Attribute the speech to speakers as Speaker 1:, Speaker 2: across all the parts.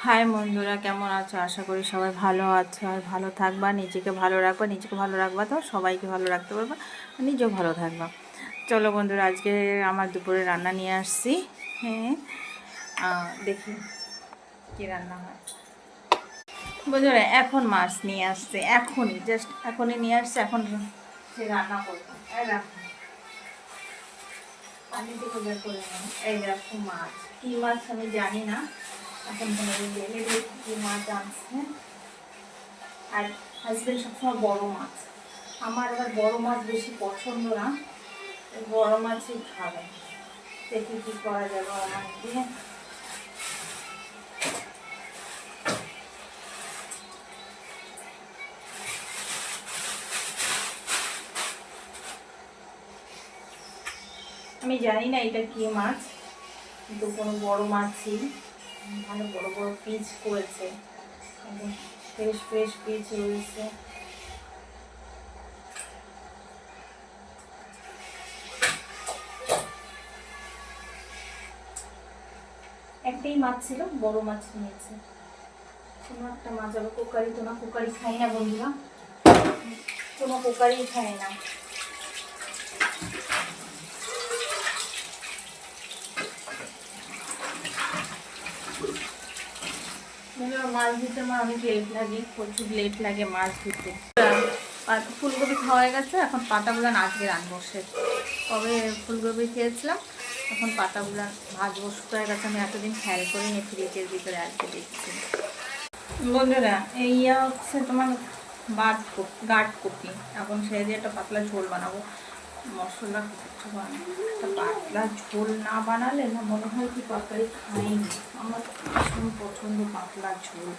Speaker 1: High বন্ধুরা, কেমন আছো? আশা করি সবাই ভালো আছো আর ভালো থাকবা। নিজেকে ভালো রাখবা, নিজেকে ভালো রাখবা তো সবাইকে ভালো রাখতে পারবা, নিজেও ভালো থাকবা। চলো বন্ধুরা, আজকে আমার দুপুরে রান্না নিয়ে আসছি। হ্যাঁ, দেখি কী রান্না হয়। বন্ধুরা, এখন মাছ নিয়ে আসছে, এখনই জাস্ট এখনই নিয়ে আসছে, এখন সে রান্না করবো। পানি থেকে বের করে নেব। এই দেখো মাছ, কী মাছ আমি জানি না, এখন তোমাদের জেনে দেখি কী মাছ আনছে। আর হাজবেন্ড সবসময় বড় মাছ, আমার আবার বড় মাছ বেশি পছন্দ না, বড় মাছই খাবে। দেখি কী করা যাবে আমার দিয়ে। আমি জানি না এটা কি মাছ, কিন্তু কোনো বড় মাছই, ভালো বড় বড় পিস করেছে, ফ্রেশ ফ্রেশ পিস রয়েছে। একটাই মাছ ছিল, বড় মাছ নিয়েছে। কোনো একটা মাছ আবার কোকারি, তো না কোকারি খাই না বন্ধুরা, কোনো কোকারি খাই না। মাছ ধুতে আমার অনেক লেট লাগে, প্রচুর লেট লাগে মাছ ধুতে। ফুলকপি খাওয়া হয়ে গেছে, এখন পাতাগুলো আজকে রান্না বসে। কবে ফুলকপি খেয়েছিলাম, এখন পাতাগুলো ভাজবো। শুকিয়ে গেছে, আমি এতদিন খেয়াল করিনি, ফ্রিজের ভিতরে আজকে দেখছি। বন্ধুরা, এই হচ্ছে তোমার গাঢ় কপি, এখন সেই দিয়ে একটা পাতলা ঝোল বানাবো। মশলা কিছু বানাবো, একটা পাতলা ঝোল না বানালে না মনে হয় কি তরকারি খাইনি। আমার ভীষণ পছন্দ পাতলা ঝোল।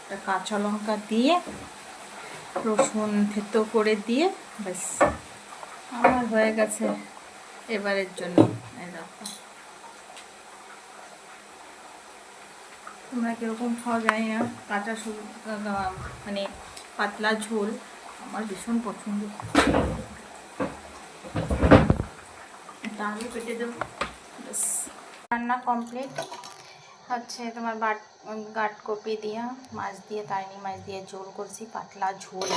Speaker 1: একটা কাঁচা লঙ্কা দিয়ে, রসুন থেতো করে দিয়ে, ব্যাস আমার হয়ে গেছে এবারের জন্য। এরকম তোমরা কীরকম খাওয়া জানি না, কাঁচা মানে পাতলা ঝোল আমার ভীষণ পছন্দ। একটা আলু কেটে দেবো, ব্যাস রান্না কমপ্লিট। হচ্ছে তোমার গাঢ় কপি দিয়া মাছ দিয়ে, তারিনি মাছ দিয়ে ঝোল করছি, পাতলা ঝোল।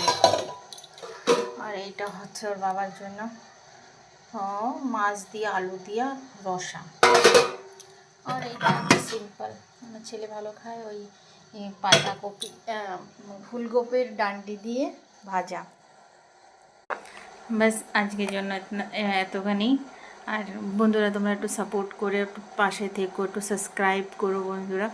Speaker 1: আর এইটা হচ্ছে ওর বাবার জন্য মাছ দিয়ে আলু দিয়া রসা। আর এইটা সিম্পল, আমার ছেলে ভালো খায়, ওই পাতাকপি ফুলকপির ডান্ডি দিয়ে ভাজা। ব্যাস আজকের জন্য এতখানি। আর বন্ধুরা, তোমরা একটু সাপোর্ট করে, একটু পাশে থেকো, একটু সাবস্ক্রাইব করো বন্ধুরা।